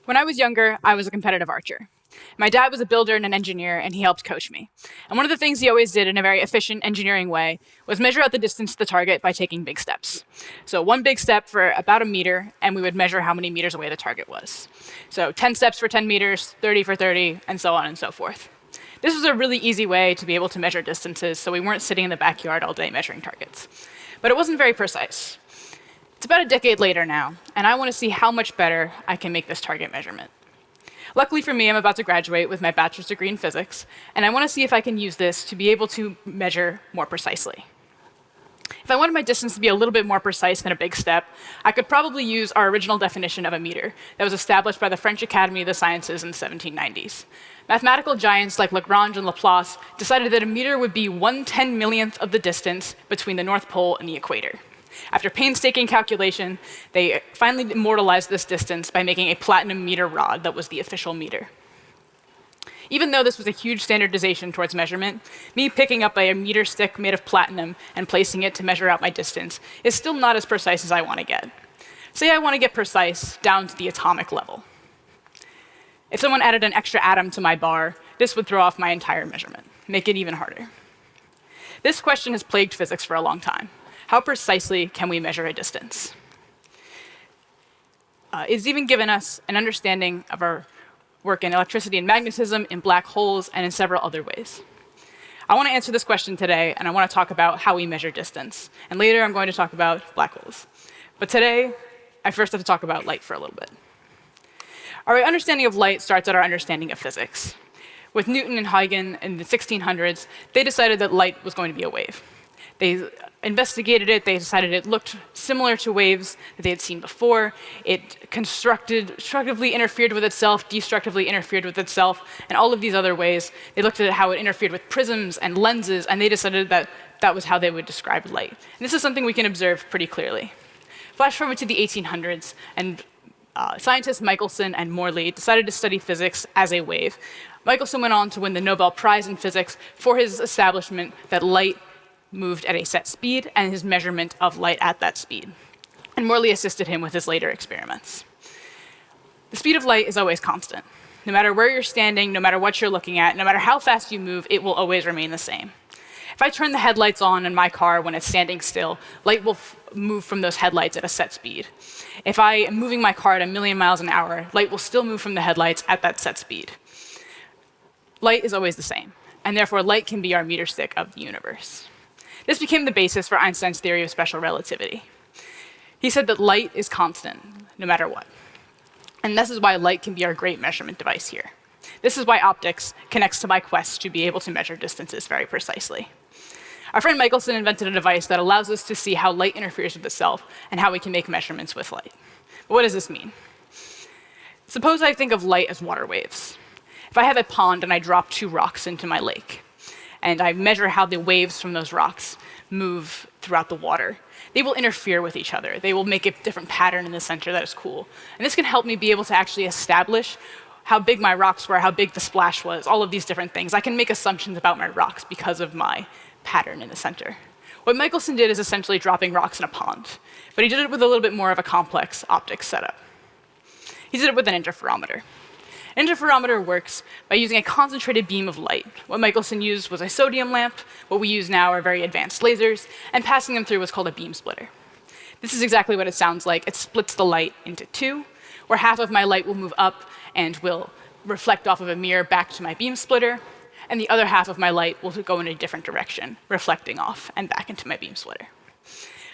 When I was younger, I was a competitive archer. My dad was a builder and an engineer, and he helped coach me. And one of the things he always did in a very efficient engineering way was measure out the distance to the target by taking big steps. So one big step for about a meter, and we would measure how many meters away the target was. So 10 steps for 10 meters, 30 for 30, and so on and so forth. This was a really easy way to be able to measure distances, so we weren't sitting in the backyard all day measuring targets. But it wasn't very precise. It's about a decade later now, and I want to see how much better I can make this target measurement. Luckily for me, I'm about to graduate with my bachelor's degree in physics, and I want to see if I can use this to be able to measure more precisely. If I wanted my distance to be a little bit more precise than a big step, I could probably use our original definition of a meter that was established by the French Academy of the Sciences in the 1790s. Mathematical giants like Lagrange and Laplace decided that a meter would be 1/10,000,000th of the distance between the North Pole and the equator. After painstaking calculation, they finally immortalized this distance by making a platinum meter rod that was the official meter. Even though this was a huge standardization towards measurement, me picking up a meter stick made of platinum and placing it to measure out my distance is still not as precise as I want to get. Say I want to get precise down to the atomic level. If someone added an extra atom to my bar, this would throw off my entire measurement, make it even harder. This question has plagued physics for a long time. How precisely can we measure a distance? It's even given us an understanding of our work in electricity and magnetism, in black holes, and in several other ways. I want to answer this question today, and I want to talk about how we measure distance. And later, I'm going to talk about black holes. But today, I first have to talk about light for a little bit. Our understanding of light starts at our understanding of physics. With Newton and Huygens in the 1600s, they decided that light was going to be a wave. They investigated it, they decided it looked similar to waves that they had seen before. It constructively interfered with itself, destructively interfered with itself, and all of these other ways. They looked at how it interfered with prisms and lenses, and they decided that that was how they would describe light. And this is something we can observe pretty clearly. Flash forward to the 1800s, and scientists Michelson and Morley decided to study physics as a wave. Michelson went on to win the Nobel Prize in Physics for his establishment that light moved at a set speed and his measurement of light at that speed. And Morley assisted him with his later experiments. The speed of light is always constant. No matter where you're standing, no matter what you're looking at, no matter how fast you move, it will always remain the same. If I turn the headlights on in my car when it's standing still, light will move from those headlights at a set speed. If I am moving my car at 1,000,000 miles an hour, light will still move from the headlights at that set speed. Light is always the same, and therefore light can be our meter stick of the universe. This became the basis for Einstein's theory of special relativity. He said that light is constant, no matter what. And this is why light can be our great measurement device here. This is why optics connects to my quest to be able to measure distances very precisely. Our friend Michelson invented a device that allows us to see how light interferes with itself and how we can make measurements with light. But what does this mean? Suppose I think of light as water waves. If I have a pond and I drop 2 rocks into my lake, and I measure how the waves from those rocks move throughout the water, they will interfere with each other. They will make a different pattern in the center that is cool. And this can help me be able to actually establish how big my rocks were, how big the splash was, all of these different things. I can make assumptions about my rocks because of my pattern in the center. What Michelson did is essentially dropping rocks in a pond, but he did it with a little bit more of a complex optics setup. He did it with an interferometer. An interferometer works by using a concentrated beam of light. What Michelson used was a sodium lamp. What we use now are very advanced lasers, and passing them through what's called a beam splitter. This is exactly what it sounds like. It splits the light into 2, where half of my light will move up and will reflect off of a mirror back to my beam splitter, and the other half of my light will go in a different direction, reflecting off and back into my beam splitter.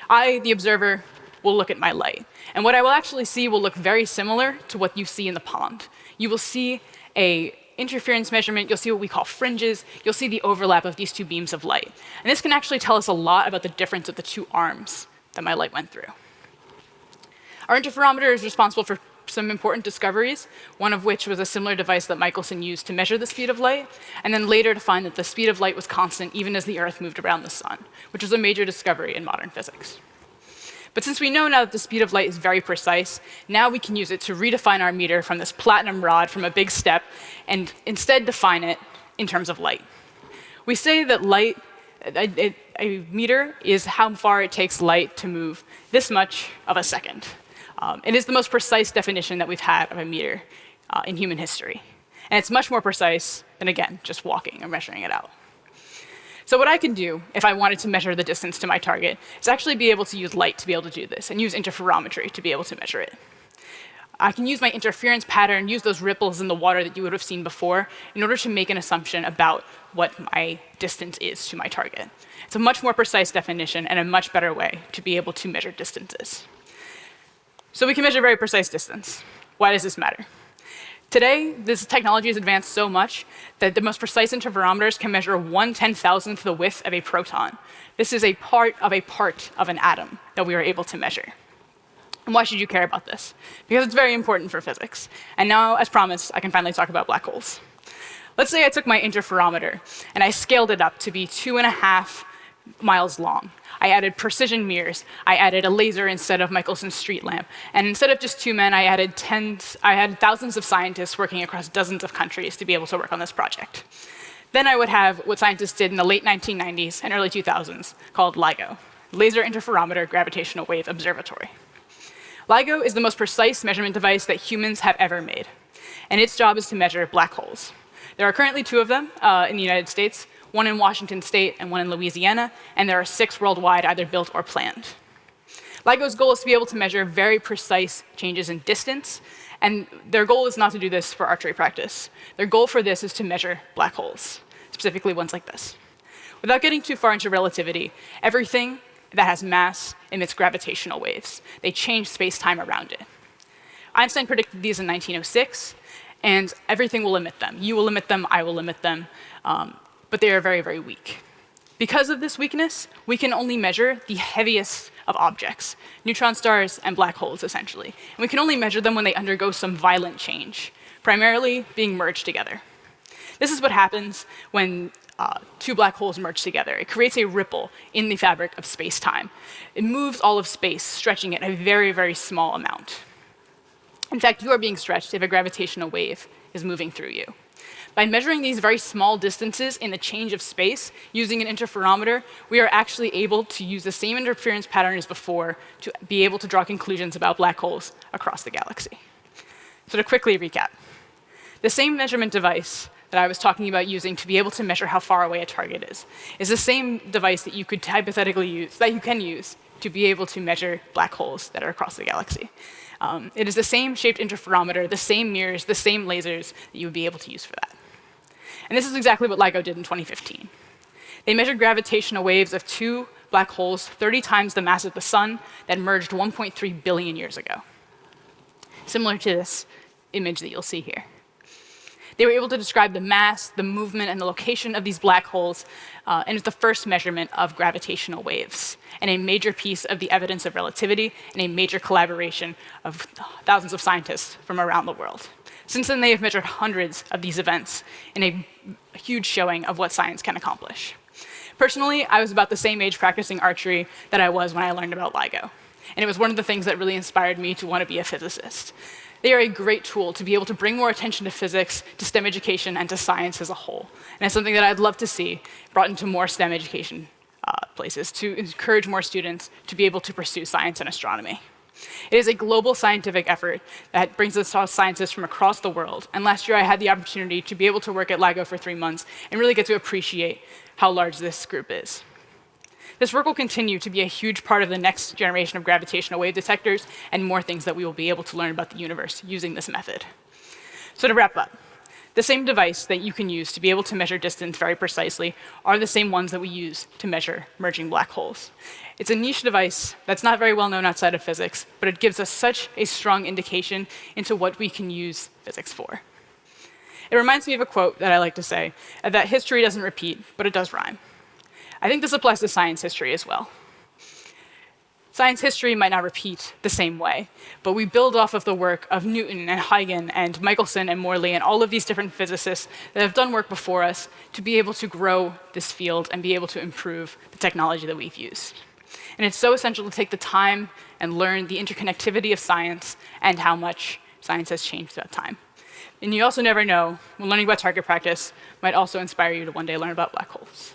I, the observer, will look at my light, and what I will actually see will look very similar to what you see in the pond. You will see an interference measurement, you'll see what we call fringes, you'll see the overlap of these 2 beams of light. And this can actually tell us a lot about the difference of the 2 arms that my light went through. Our interferometer is responsible for some important discoveries, one of which was a similar device that Michelson used to measure the speed of light, and then later to find that the speed of light was constant even as the Earth moved around the sun, which was a major discovery in modern physics. But since we know now that the speed of light is very precise, now we can use it to redefine our meter from this platinum rod from a big step and instead define it in terms of light. We say that light, a meter is how far it takes light to move this much of a second. It is the most precise definition that we've had of a meter in human history. And it's much more precise than, again, just walking or measuring it out. So what I can do if I wanted to measure the distance to my target is actually be able to use light to be able to do this, and use interferometry to be able to measure it. I can use my interference pattern, use those ripples in the water that you would have seen before, in order to make an assumption about what my distance is to my target. It's a much more precise definition and a much better way to be able to measure distances. So we can measure very precise distance. Why does this matter? Today, this technology has advanced so much that the most precise interferometers can measure 1/10,000th the width of a proton. This is a part of an atom that we are able to measure. And why should you care about this? Because it's very important for physics. And now, as promised, I can finally talk about black holes. Let's say I took my interferometer and I scaled it up to be 2.5 miles long. I added precision mirrors. I added a laser instead of Michelson's street lamp. And instead of just 2 men, I had thousands of scientists working across dozens of countries to be able to work on this project. Then I would have what scientists did in the late 1990s and early 2000s called LIGO, Laser Interferometer Gravitational Wave Observatory. LIGO is the most precise measurement device that humans have ever made. And its job is to measure black holes. There are currently 2 of them in the United States, one in Washington State and one in Louisiana, and there are 6 worldwide either built or planned. LIGO's goal is to be able to measure very precise changes in distance, and their goal is not to do this for archery practice. Their goal for this is to measure black holes, specifically ones like this. Without getting too far into relativity, everything that has mass emits gravitational waves. They change space-time around it. Einstein predicted these in 1906, and everything will emit them. You will emit them, I will emit them, but they are very, very weak. Because of this weakness, we can only measure the heaviest of objects, neutron stars and black holes, essentially. And we can only measure them when they undergo some violent change, primarily being merged together. This is what happens when 2 black holes merge together. It creates a ripple in the fabric of space-time. It moves all of space, stretching it a very, very small amount. In fact, you are being stretched if a gravitational wave is moving through you. By measuring these very small distances in the change of space using an interferometer, we are actually able to use the same interference pattern as before to be able to draw conclusions about black holes across the galaxy. So to quickly recap, the same measurement device that I was talking about using to be able to measure how far away a target is the same device that you could hypothetically use, that you can use to be able to measure black holes that are across the galaxy. It is the same shaped interferometer, the same mirrors, the same lasers that you would be able to use for that. And this is exactly what LIGO did in 2015. They measured gravitational waves of 2 black holes 30 times the mass of the sun that merged 1.3 billion years ago. Similar to this image that you'll see here. They were able to describe the mass, the movement, and the location of these black holes, and it's the first measurement of gravitational waves, and a major piece of the evidence of relativity, and a major collaboration of thousands of scientists from around the world. Since then, they have measured hundreds of these events in a huge showing of what science can accomplish. Personally, I was about the same age practicing archery that I was when I learned about LIGO, and it was one of the things that really inspired me to want to be a physicist. They are a great tool to be able to bring more attention to physics, to STEM education, and to science as a whole. And it's something that I'd love to see brought into more STEM education places to encourage more students to be able to pursue science and astronomy. It is a global scientific effort that brings us scientists from across the world. And last year, I had the opportunity to be able to work at LIGO for 3 months and really get to appreciate how large this group is. This work will continue to be a huge part of the next generation of gravitational wave detectors and more things that we will be able to learn about the universe using this method. So to wrap up, the same device that you can use to be able to measure distance very precisely are the same ones that we use to measure merging black holes. It's a niche device that's not very well known outside of physics, but it gives us such a strong indication into what we can use physics for. It reminds me of a quote that I like to say, that history doesn't repeat, but it does rhyme. I think this applies to science history as well. Science history might not repeat the same way, but we build off of the work of Newton and Huygens and Michelson and Morley and all of these different physicists that have done work before us to be able to grow this field and be able to improve the technology that we've used. And it's so essential to take the time and learn the interconnectivity of science and how much science has changed throughout time. And you also never know when learning about target practice might also inspire you to one day learn about black holes.